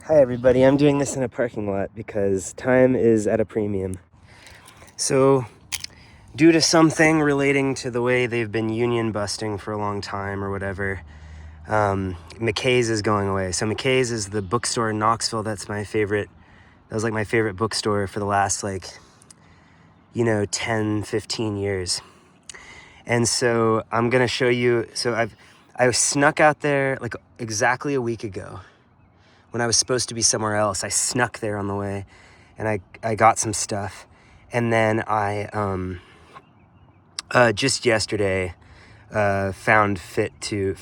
Hi everybody, I'm doing this in a parking lot because time is at a premium. So, due to something relating to the way they've been union busting for a long time or whatever, McKay's is going away. So McKay's is the bookstore in Knoxville. That was like my favorite bookstore for the last 10, 15 years. And so I'm gonna show you, I snuck out there like exactly a week ago. When I was supposed to be somewhere else, I snuck there on the way, and I got some stuff, and then I just yesterday found it fit to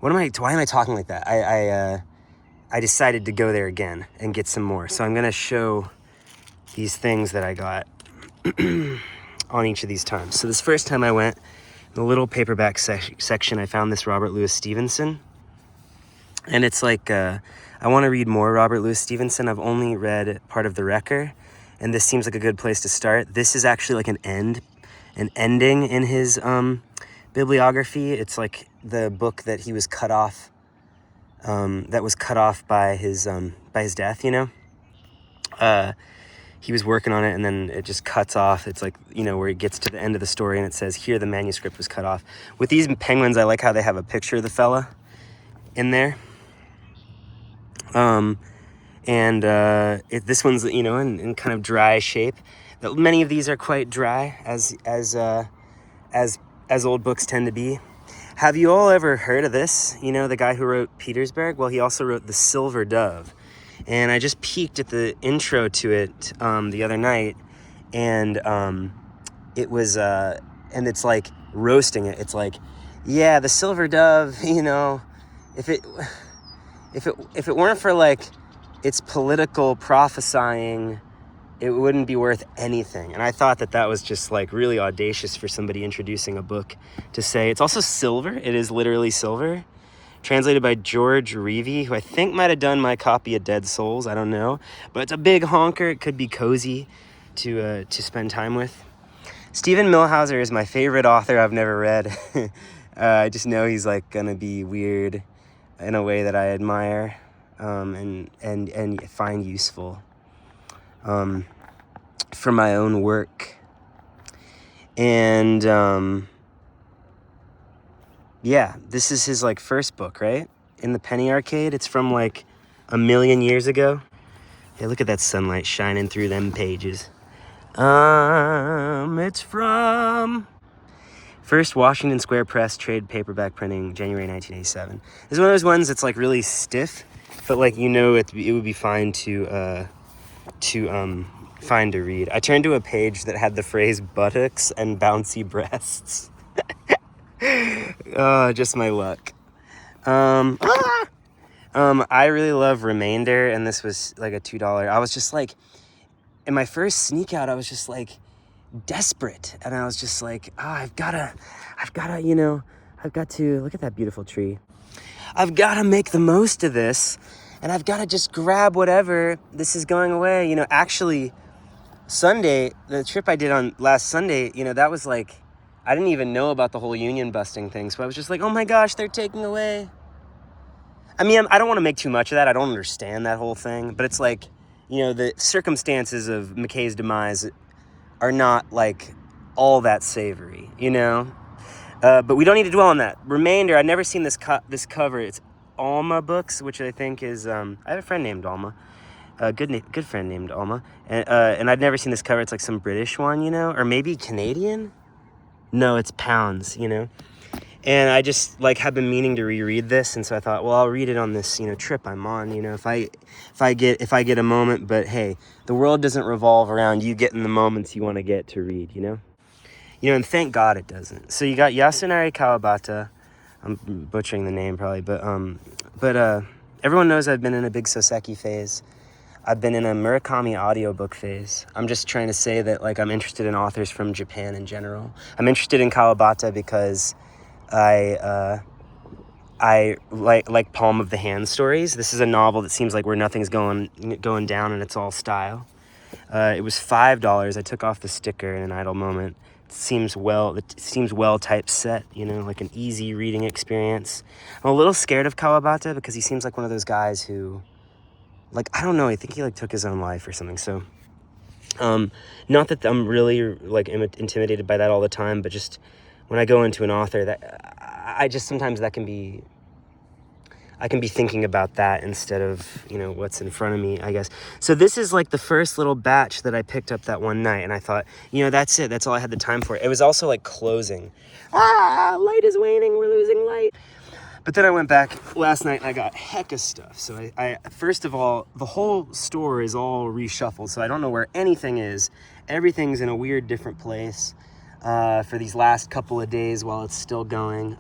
why am I talking like that? I decided to go there again and get some more. So I'm gonna show these things that I got on each of these times. So this first time I went, in the little paperback section, I found this Robert Louis Stevenson. And it's like, I want to read more Robert Louis Stevenson. I've only read part of The Wrecker, and this seems like a good place to start. This is actually like an ending in his bibliography. It's like the book that he was cut off, that was cut off by his death, you know? He was working on it, and then it just cuts off. It's like, you know, where it gets to the end of the story, and it says, here the manuscript was cut off. With these penguins, I like how they have a picture of the fella in there. This one's, you know, in kind of dry shape. Many of these are quite dry, as old books tend to be. Have you all ever heard of this? You know, the guy who wrote Petersburg? Well, he also wrote The Silver Dove. And I just peeked at the intro to it the other night, and it was, and it's like roasting it. It's like, yeah, The Silver Dove, you know, if it weren't for like its political prophesying, it wouldn't be worth anything. And I thought that was just like really audacious for somebody introducing a book to say. It's also silver. It is literally silver. Translated by George Reevy, who I think might have done my copy of Dead Souls. I don't know. But it's a big honker. It could be cozy to spend time with. Stephen Millhauser is my favorite author I've never read. I just know he's like gonna be weird in a way that I admire and find useful for my own work. And yeah, this is his like first book, right? In the Penny Arcade. It's from like a million years ago. Yeah, look at that sunlight shining through them pages. It's from First Washington Square Press trade paperback printing, January 1987. This is one of those ones that's like really stiff, but like, you know, it would be fine to find to read. I turned to a page that had the phrase buttocks and bouncy breasts. Oh, just my luck. I really love Remainder, and this was like a $2. I was just like, in my first sneak out, I was just like desperate, and I was just like, I've got to, look at that beautiful tree. I've got to make the most of this, and I've got to just grab whatever. This is going away. You know, actually, Sunday, the trip I did on last Sunday, you know, that was like, I didn't even know about the whole union busting thing, so I was just like, oh my gosh, they're taking away. I mean, I don't want to make too much of that. I don't understand that whole thing, but it's like, you know, the circumstances of McKay's demise are not like all that savory, you know? But we don't need to dwell on that. Remainder, I'd never seen this cover. It's Alma Books, which I think is, I have a friend named Alma. A good friend named Alma. And I'd never seen this cover. It's like some British one, you know? Or maybe Canadian? No, it's pounds, you know? And I just like have been meaning to reread this, and so I thought, well, I'll read it on this, you know, trip I'm on, you know, if I get a moment. But hey, the world doesn't revolve around you getting the moments you want to get to read, you know? You know, and thank God it doesn't. So you got Yasunari Kawabata. I'm butchering the name probably, but everyone knows I've been in a big Soseki phase. I've been in a Murakami audiobook phase. I'm just trying to say that, like, I'm interested in authors from Japan in general. I'm interested in Kawabata because I like palm of the hand stories. This is a novel that seems like where nothing's going down and it's all style. It was $5. I took off the sticker in an idle moment. seems well typeset, you know, like an easy reading experience. I'm a little scared of Kawabata because he seems like one of those guys who, like, I don't know, I think he like took his own life or something. So not that I'm really like intimidated by that all the time, but just when I go into an author, that I just sometimes that can be, I can be thinking about that instead of, you know, what's in front of me, I guess. So this is like the first little batch that I picked up that one night, and I thought, you know, that's it. That's all I had the time for. It was also like closing. Light is waning. We're losing light. But then I went back last night and I got hecka stuff. So I first of all, the whole store is all reshuffled, so I don't know where anything is. Everything's in a weird different place for these last couple of days while it's still going.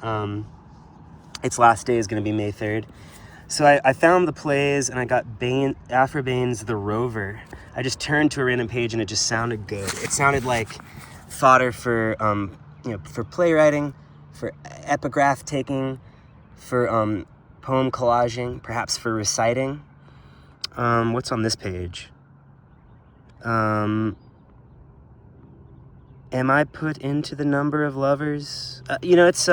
Its last day is going to be May 3rd. So I found the plays and I got Afra Bain's The Rover. I just turned to a random page and it just sounded good. It sounded like fodder for, you know, for playwriting, for epigraph taking, for poem collaging, perhaps for reciting. What's on this page? Am I put into the number of lovers? You know, it's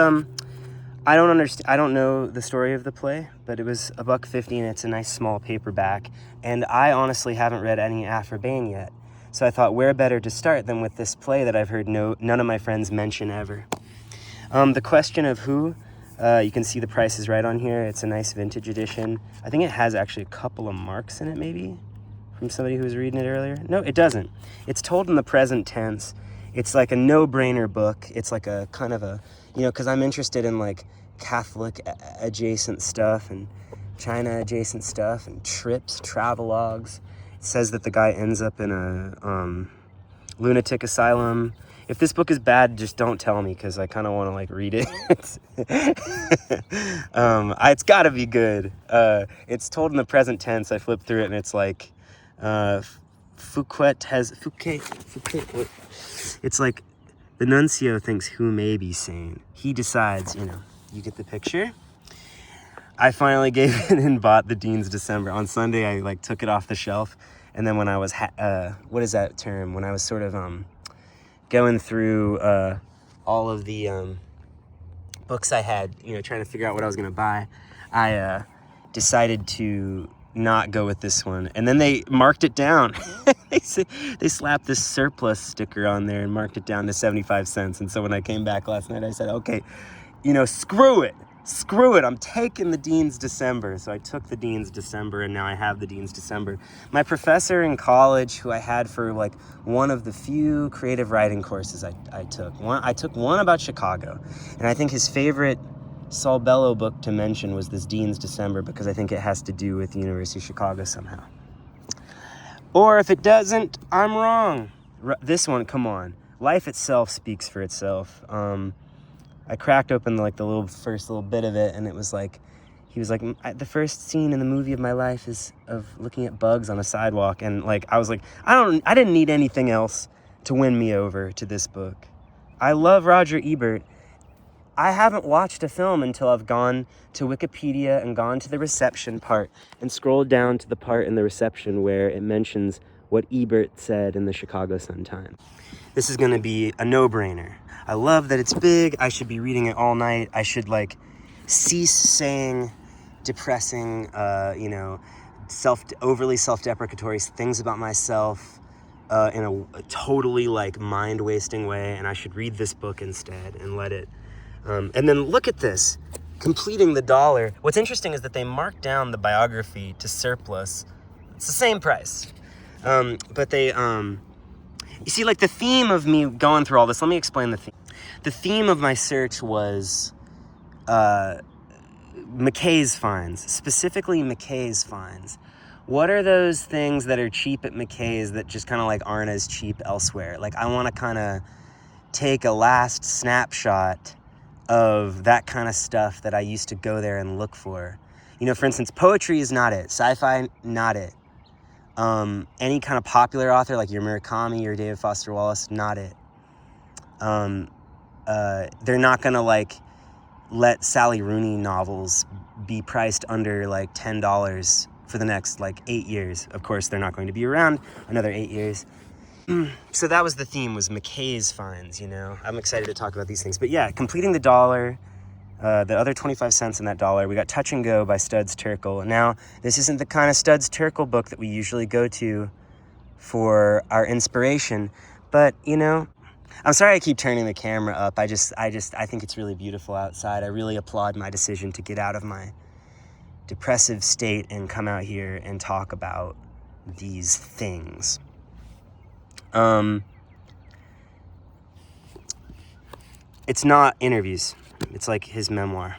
I don't understand. I don't know the story of the play, but it was $1.50 and it's a nice small paperback. And I honestly haven't read any Afra Bain yet, so I thought where better to start than with this play that I've heard none of my friends mention ever. The Question of Who. You can see the price is right on here. It's a nice vintage edition. I think it has actually a couple of marks in it, maybe, from somebody who was reading it earlier. No, it doesn't. It's told in the present tense. It's like a no-brainer book. It's like a kind of a, you know, because I'm interested in like Catholic adjacent stuff and China adjacent stuff and trips, travelogues. It says that the guy ends up in a lunatic asylum. If this book is bad, just don't tell me because I kind of want to like read it. It's got to be good. It's told in the present tense. I flipped through it and it's like Fouquet. It's like the nuncio thinks who may be sane. He decides, you know, you get the picture. I finally gave it and bought the Dean's December. On Sunday, I like took it off the shelf. And then when I was, what is that term? When I was sort of going through all of the books I had, you know, trying to figure out what I was going to buy, I decided to not go with this one. And then they marked it down. They slapped this surplus sticker on there and marked it down to 75 cents. And so when I came back last night, I said, okay, you know, screw it. I'm taking the Dean's December. So I took the Dean's December and now I have the Dean's December. My professor in college, who I had for like one of the few creative writing courses I took one about Chicago. And I think his favorite Saul Bellow book to mention was this Dean's December because I think it has to do with the University of Chicago somehow. Or if it doesn't, I'm wrong. This one, come on. Life itself speaks for itself. I cracked open like the first little bit of it and it was like, he was like, the first scene in the movie of my life is of looking at bugs on a sidewalk. And like, I was like, I didn't need anything else to win me over to this book. I love Roger Ebert. I haven't watched a film until I've gone to Wikipedia and gone to the reception part and scrolled down to the part in the reception where it mentions what Ebert said in the Chicago Sun-Times. This is going to be a no-brainer. I love that it's big. I should be reading it all night. I should like cease saying depressing, you know, overly self-deprecatory things about myself in a totally like mind-wasting way. And I should read this book instead and let it. And then look at this, completing the dollar. What's interesting is that they marked down the biography to surplus. It's the same price. But they, you see, like the theme of me going through all this, let me explain the theme. The theme of my search was McKay's finds, specifically McKay's finds. What are those things that are cheap at McKay's that just kind of like aren't as cheap elsewhere? Like I want to kind of take a last snapshot of that kind of stuff that I used to go there and look for. You know, for instance, poetry is not it. Sci-fi, not it. Any kind of popular author like your Murakami or David Foster Wallace, not it. They're not gonna like let Sally Rooney novels be priced under like $10 for the next like 8 years. Of course, they're not going to be around another 8 years. So that was the theme, was McKay's finds, you know. I'm excited to talk about these things. But yeah, completing the dollar, the other 25 cents in that dollar. We got Touch and Go by Studs Terkel. Now, this isn't the kind of Studs Terkel book that we usually go to for our inspiration, but, you know, I'm sorry I keep turning the camera up. I think it's really beautiful outside. I really applaud my decision to get out of my depressive state and come out here and talk about these things. It's not interviews. It's like his memoir.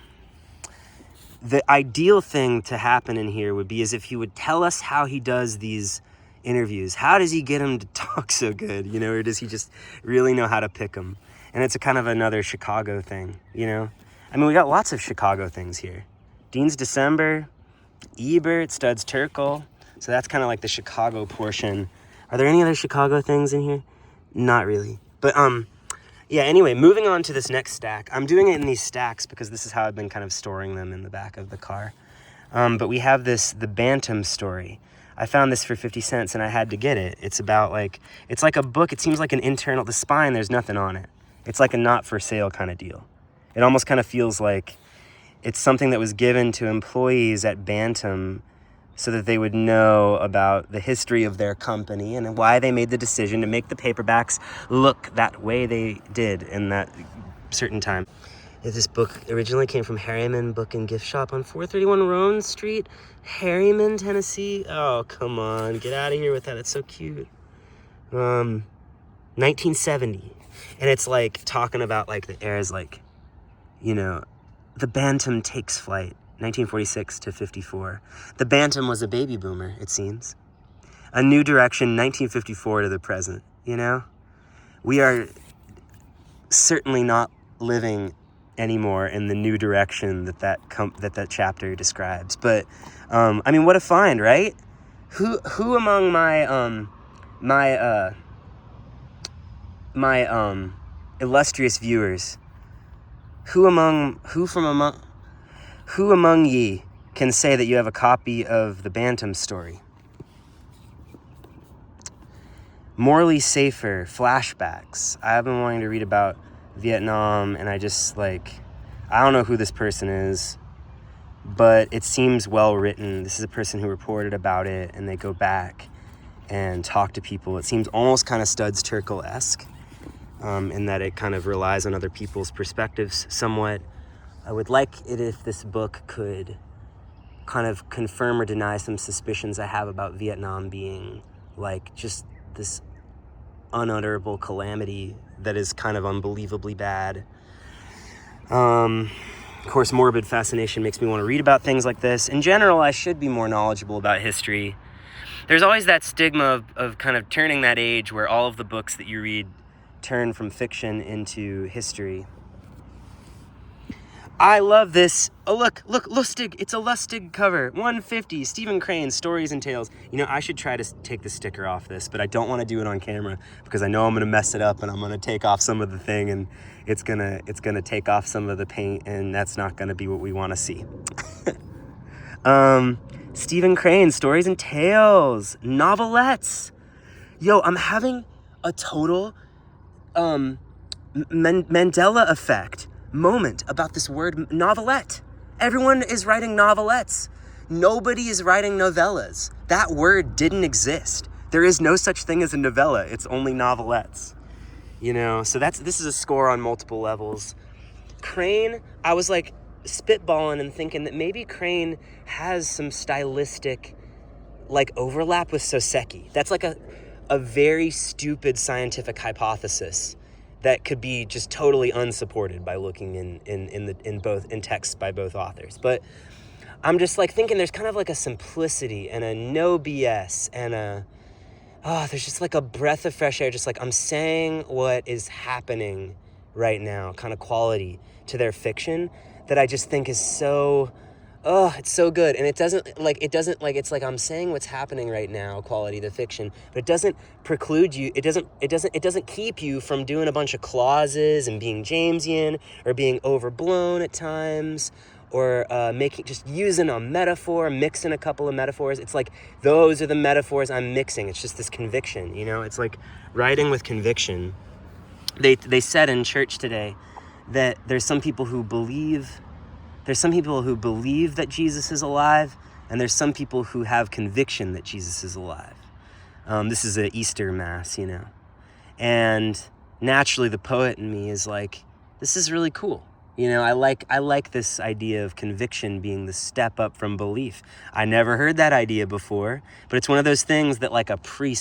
The ideal thing to happen in here would be as if he would tell us how he does these interviews. How does he get them to talk so good, you know, or does he just really know how to pick them? And it's a kind of another Chicago thing, you know? I mean, we got lots of Chicago things here. Dean's December, Ebert, Studs Terkel. So that's kind of like the Chicago portion. Are there any other Chicago things in here? Not really. But, yeah, anyway, moving on to this next stack. I'm doing it in these stacks because this is how I've been kind of storing them in the back of the car. But we have the Bantam story. I found this for 50 cents and I had to get it. It's about it's like a book. It seems like an internal, the spine, there's nothing on it. It's like a not for sale kind of deal. It almost kind of feels like it's something that was given to employees at Bantam so that they would know about the history of their company and why they made the decision to make the paperbacks look that way they did in that certain time. This book originally came from Harriman Book and Gift Shop on 431 Roan Street, Harriman, Tennessee. Oh, come on, get out of here with that. It's so cute. 1970. And it's like talking about like the eras, like, you know, the Bantam takes flight. 1946 to 54. The Bantam was a baby boomer, it seems. A new direction, 1954 to the present, you know? We are certainly not living anymore in the new direction that chapter describes. But, I mean, what a find, right? Who among my illustrious viewers, who among ye can say that you have a copy of the Bantam story? Morley Safer, flashbacks. I've been wanting to read about Vietnam, and I just, I don't know who this person is, but it seems well written. This is a person who reported about it, and they go back and talk to people. It seems almost kind of Studs Terkel-esque, in that it kind of relies on other people's perspectives somewhat. I would like it if this book could kind of confirm or deny some suspicions I have about Vietnam being like just this unutterable calamity that is kind of unbelievably bad. Of course, morbid fascination makes me want to read about things like this. In general, I should be more knowledgeable about history. There's always that stigma of kind of turning that age where all of the books that you read turn from fiction into history. I love this. Oh, look, Lustig. It's a Lustig cover. 150, Stephen Crane, Stories and Tales. You know, I should try to take the sticker off this, but I don't want to do it on camera because I know I'm going to mess it up and I'm going to take off some of the thing and it's going to take off some of the paint and that's not going to be what we want to see. Stephen Crane, Stories and Tales, novelettes. Yo, I'm having a total Mandela effect moment about this word novelette. Everyone is writing novelettes. Nobody is writing novellas. That word didn't exist. There is no such thing as a novella. It's only novelettes. You know, so this is a score on multiple levels. Crane, I was like spitballing and thinking that maybe Crane has some stylistic like overlap with Soseki. That's like a very stupid scientific hypothesis that could be just totally unsupported by looking in texts by both authors. But I'm just like thinking there's kind of like a simplicity and a no BS and there's just like a breath of fresh air, just like I'm saying what is happening right now, kind of quality to their fiction that I just think is so, it's so good. And it's like I'm saying what's happening right now, quality to fiction, but it doesn't preclude you. It doesn't keep you from doing a bunch of clauses and being Jamesian or being overblown at times or just using a metaphor, mixing a couple of metaphors. It's like those are the metaphors I'm mixing. It's just this conviction, you know? It's like writing with conviction. They said in church today that there's some people who believe that Jesus is alive, and there's some people who have conviction that Jesus is alive. This is an Easter Mass, you know. And naturally, the poet in me is like, this is really cool. You know, I like this idea of conviction being the step up from belief. I never heard that idea before, but it's one of those things that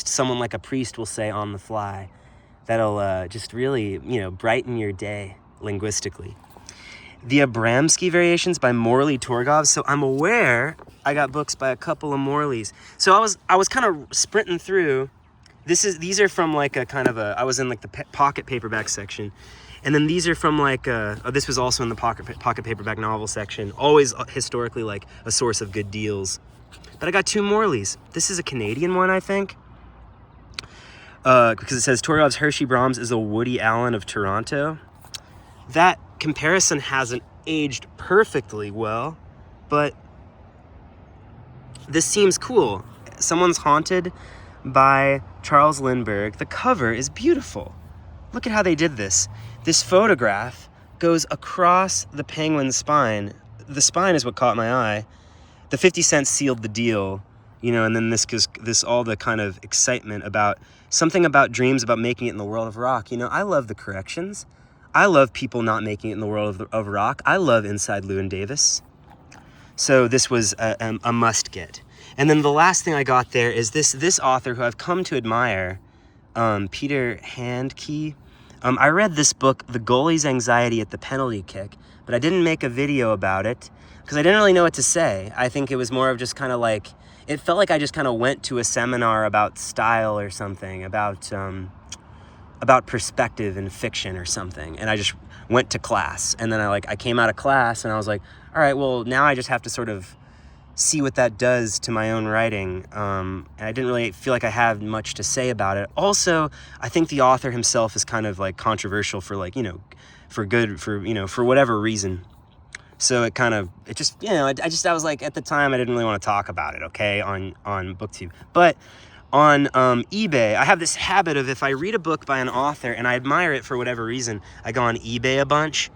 someone like a priest will say on the fly that'll just really, you know, brighten your day linguistically. The Abramsky Variations by Morley Torgov. So I'm aware I got books by a couple of Morleys. So I was kind of sprinting through. These are from like a kind of I was in like the pocket paperback section. And then these are from like, this was also in the pocket paperback novel section. Always historically like a source of good deals. But I got two Morleys. This is a Canadian one, I think. Because it says Torgov's Hershey Brahms is a Woody Allen of Toronto. That comparison hasn't aged perfectly well, but this seems cool. Someone's Haunted by Charles Lindbergh. The cover is beautiful. Look at how they did this. This photograph goes across the penguin's spine. The spine is what caught my eye. The 50 cents sealed the deal, you know, and then this all the kind of excitement about something about dreams about making it in the world of rock. You know, I love the corrections. I love people not making it in the world of rock. I love Inside Llewyn Davis. So this was a must get. And then the last thing I got there is this author who I've come to admire, Peter Handke. I read this book, The Goalie's Anxiety at the Penalty Kick, but I didn't make a video about it because I didn't really know what to say. I think it was more of just kind of like, it felt like I just kind of went to a seminar about style or something, about perspective in fiction or something. And I just went to class. And then I came out of class and I was like, all right, well, now I just have to sort of see what that does to my own writing. And I didn't really feel like I had much to say about it. Also, I think the author himself is kind of like controversial for like, you know, for whatever reason. So I was like, at the time, I didn't really want to talk about it, okay, on BookTube. But on eBay, I have this habit of if I read a book by an author and I admire it for whatever reason, I go on eBay a bunch.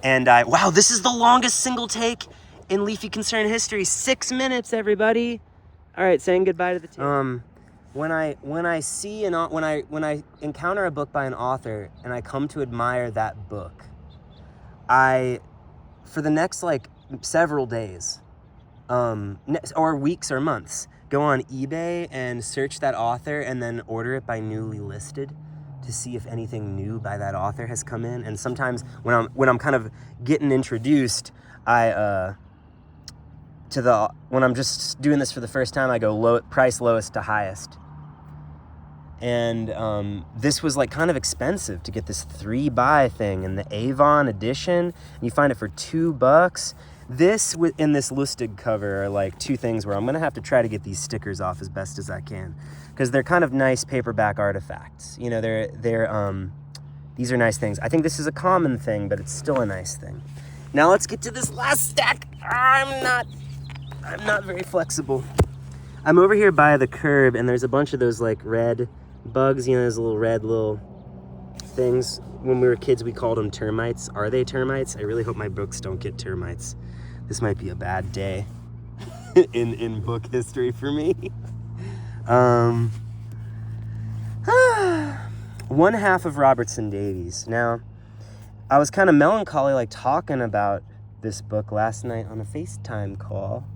And wow, this is the longest single take in Leafy Concern history. 6 minutes, everybody. All right, saying goodbye to the tape. When I encounter a book by an author and I come to admire that book, for the next like several days, or weeks or months, go on eBay and search that author and then order it by newly listed to see if anything new by that author has come in. And sometimes when I'm kind of getting introduced, when I'm just doing this for the first time, I go price lowest to highest. And this was like kind of expensive to get this 3-buy thing in the Avon edition. And you find it for $2. This in this Lustig cover are like two things where I'm gonna have to try to get these stickers off as best as I can, because they're kind of nice paperback artifacts. You know, these are nice things. I think this is a common thing, but it's still a nice thing. Now let's get to this last stack. I'm not very flexible. I'm over here by the curb, and there's a bunch of those like red bugs. You know, those little things. When we were kids, we called them termites. Are they termites? I really hope my books don't get termites. This might be a bad day in book history for me. One half of Robertson Davies. Now, I was kind of melancholy, like talking about this book last night on a FaceTime call,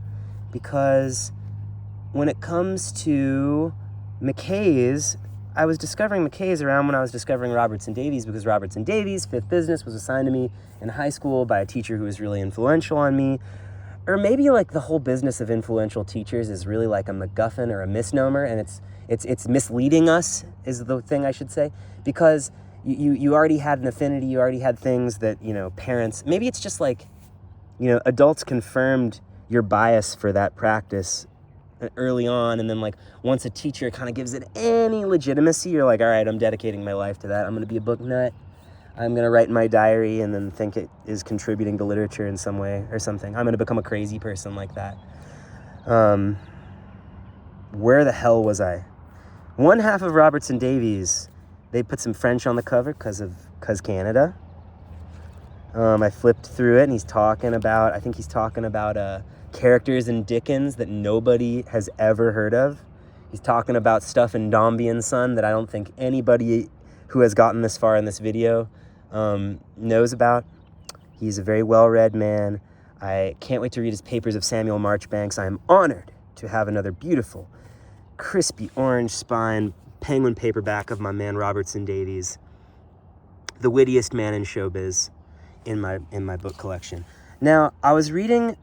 because when it comes to McKay's, I was discovering McKay's around when I was discovering Robertson Davies, because Robertson Davies, Fifth Business, was assigned to me in high school by a teacher who was really influential on me. Or maybe like the whole business of influential teachers is really like a MacGuffin or a misnomer, and it's misleading us, is the thing I should say, because you already had an affinity, you already had things that, you know, parents, maybe it's just like, you know, adults confirmed your bias for that practice early on, and then like once a teacher kind of gives it any legitimacy, you're like, all right, I'm dedicating my life to that. I'm going to be a book nut. I'm going to write in my diary and then think it is contributing to literature in some way or something. I'm going to become a crazy person like that. Where the hell was I? One half of Robertson Davies, they put some French on the cover because Canada. I flipped through it and he's talking about characters in Dickens that nobody has ever heard of. He's talking about stuff in Dombey and Son that I don't think anybody who has gotten this far in this video knows about. He's a very well-read man. I can't wait to read his papers of Samuel Marchbanks. I am honored to have another beautiful, crispy orange spine penguin paperback of my man Robertson Davies, the wittiest man in showbiz, in my book collection. Now, I was reading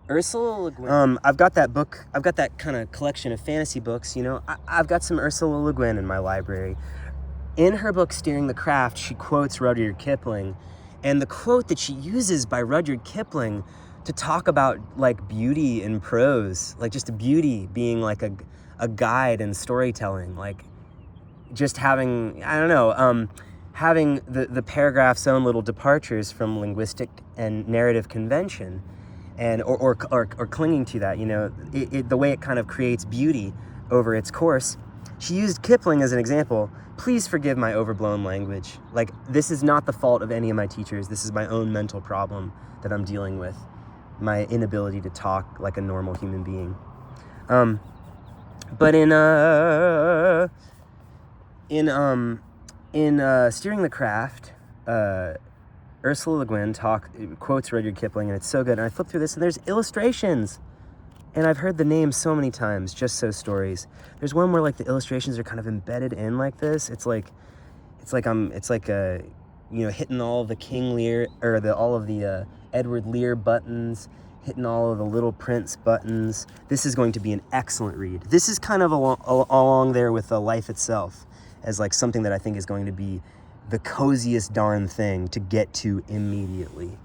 Ursula Le Guin. I've got that kind of collection of fantasy books, you know. I've got some Ursula Le Guin in my library. In her book, Steering the Craft, she quotes Rudyard Kipling. And the quote that she uses by Rudyard Kipling to talk about, like, beauty in prose, like just beauty being like a guide in storytelling, like just having, I don't know, having the paragraph's own little departures from linguistic and narrative convention, and or clinging to that, you know, the way it kind of creates beauty over its course. She used Kipling as an example. Please forgive my overblown language. Like, this is not the fault of any of my teachers. This is my own mental problem that I'm dealing with. My inability to talk like a normal human being. But in Steering the Craft, Ursula Le Guin quotes Rudyard Kipling, and it's so good. And I flip through this, and there's illustrations. And I've heard the name so many times, Just So Stories. There's one where, like, the illustrations are kind of embedded in like this. It's like hitting all of the King Lear, or all of the Edward Lear buttons, hitting all of the Little Prince buttons. This is going to be an excellent read. This is kind of along there with the Life itself, as like something that I think is going to be the coziest darn thing to get to immediately.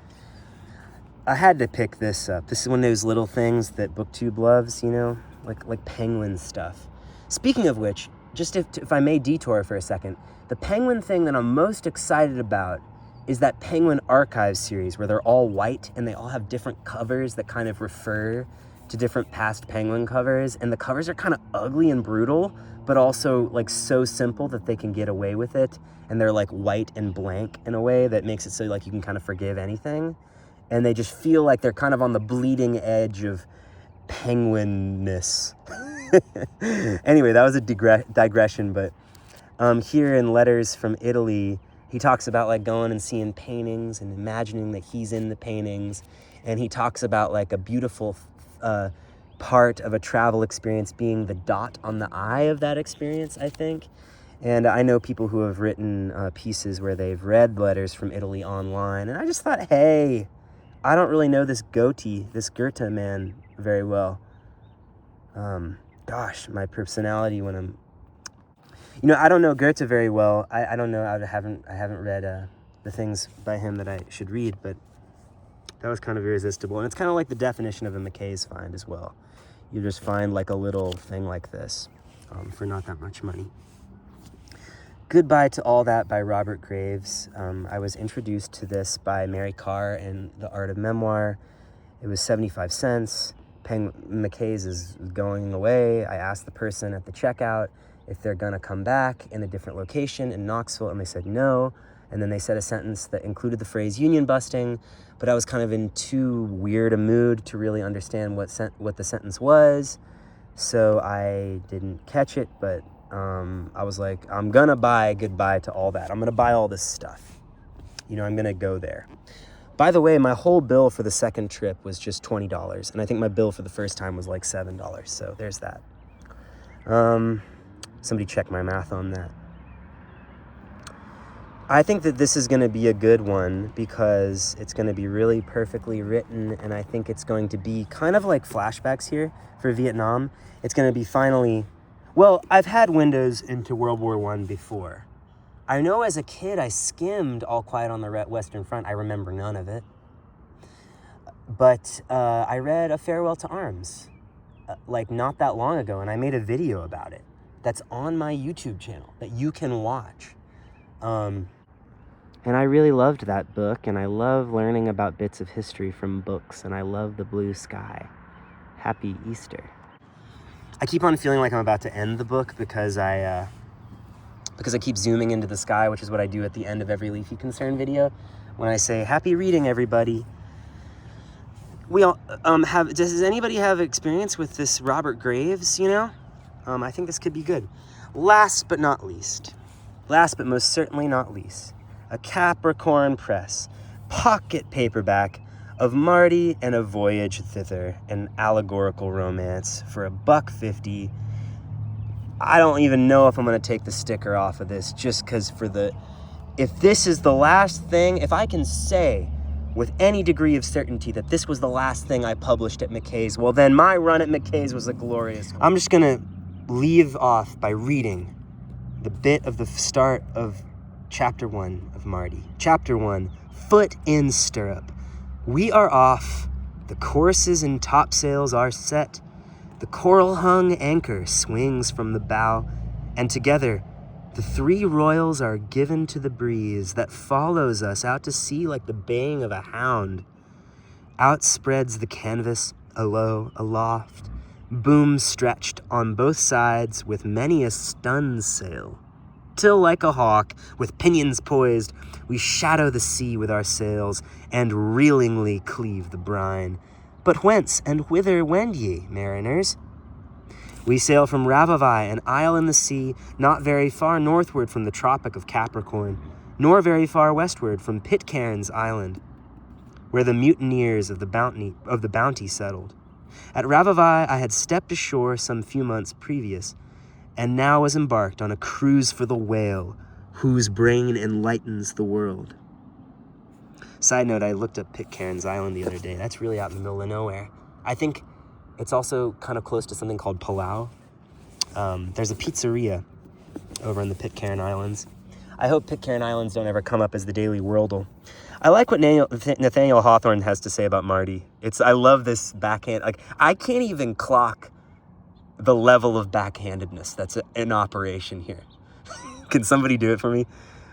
I had to pick this up. This is one of those little things that BookTube loves, you know, like Penguin stuff. Speaking of which, just if I may detour for a second, the Penguin thing that I'm most excited about is that Penguin Archives series where they're all white and they all have different covers that kind of refer to different past Penguin covers, and the covers are kind of ugly and brutal, but also like so simple that they can get away with it, and they're like white and blank in a way that makes it so like you can kind of forgive anything, and they just feel like they're kind of on the bleeding edge of penguinness. Anyway, that was a digression, but here in Letters from Italy, he talks about like going and seeing paintings and imagining that he's in the paintings, and he talks about like a beautiful part of a travel experience being the dot on the I of that experience, I think. And I know people who have written pieces where they've read Letters from Italy online, and I just thought, hey, I don't really know this Goethe man very well. Gosh, my personality when I'm, you know, I don't know Goethe very well. I don't know. I haven't read the things by him that I should read, but that was kind of irresistible. And it's kind of like the definition of a McKay's find as well. You just find like a little thing like this for not that much money. Goodbye to All That by Robert Graves. I was introduced to this by Mary Carr in The Art of Memoir. It was 75 cents. McKay's is going away. I asked the person at the checkout if they're gonna come back in a different location in Knoxville, and they said no. And then they said a sentence that included the phrase union busting, but I was kind of in too weird a mood to really understand what the sentence was, so I didn't catch it, but I was like, I'm gonna buy Goodbye to All That. I'm gonna buy all this stuff. You know, I'm gonna go there. By the way, my whole bill for the second trip was just $20, and I think my bill for the first time was like $7, so there's that. Somebody check my math on that. I think that this is going to be a good one because it's going to be really perfectly written, and I think it's going to be kind of like flashbacks here for Vietnam. It's going to be finally... Well, I've had windows into World War I before. I know as a kid I skimmed All Quiet on the Western Front. I remember none of it. But I read A Farewell to Arms like not that long ago, and I made a video about it that's on my YouTube channel that you can watch. And I really loved that book, and I love learning about bits of history from books, and I love the blue sky. Happy Easter. I keep on feeling like I'm about to end the book because I keep zooming into the sky, which is what I do at the end of every Leafy Concern video. When I say, happy reading, everybody. We all does anybody have experience with this Robert Graves, you know? I think this could be good. Last but most certainly not least, a Capricorn Press pocket paperback of Mardi and a Voyage Thither, an allegorical romance for $1.50. I don't even know if I'm going to take the sticker off of this, just because if this is the last thing, if I can say with any degree of certainty that this was the last thing I published at McKay's, well then my run at McKay's was a glorious one. I'm just going to leave off by reading the bit of the start of Chapter 1 of Mardi. Chapter 1, Foot in Stirrup. We are off, the courses and topsails are set, the coral-hung anchor swings from the bow, and together the 3 royals are given to the breeze that follows us out to sea like the baying of a hound. Outspreads the canvas, alow, aloft, booms stretched on both sides with many a stun sail. Till like a hawk, with pinions poised, we shadow the sea with our sails, and reelingly cleave the brine. But whence and whither wend ye, mariners? We sail from Ravavai, an isle in the sea, not very far northward from the Tropic of Capricorn, nor very far westward from Pitcairn's island, where the mutineers of the Bounty settled. At Ravavai I had stepped ashore some few months previous, and now was embarked on a cruise for the whale, whose brain enlightens the world. Side note, I looked up Pitcairn's Island the other day. That's really out in the middle of nowhere. I think it's also kind of close to something called Palau. There's a pizzeria over in the Pitcairn Islands. I hope Pitcairn Islands don't ever come up as the Daily Worldle. I like what Nathaniel Hawthorne has to say about Mardi. I love this backhand. Like, I can't even clock the level of backhandedness that's in operation here. Can somebody do it for me?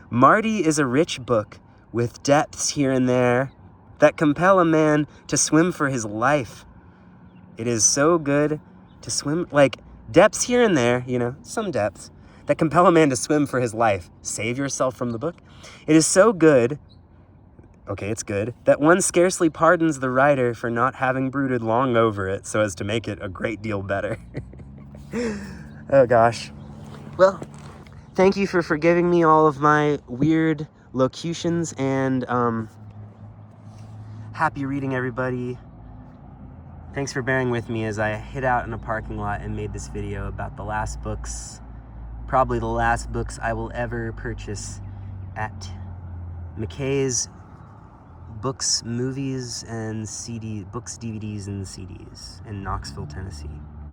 Mardi is a rich book with depths here and there that compel a man to swim for his life. It is so good to swim, like depths here and there, you know, some depths that compel a man to swim for his life. Save yourself from the book. It is so good, okay, it's good, that one scarcely pardons the writer for not having brooded long over it so as to make it a great deal better. Oh gosh. Well, thank you for forgiving me all of my weird locutions, and happy reading, everybody. Thanks for bearing with me as I hid out in a parking lot and made this video about the last books, probably the last books I will ever purchase at McKay's Books, Movies, and DVDs and CDs in Knoxville, Tennessee.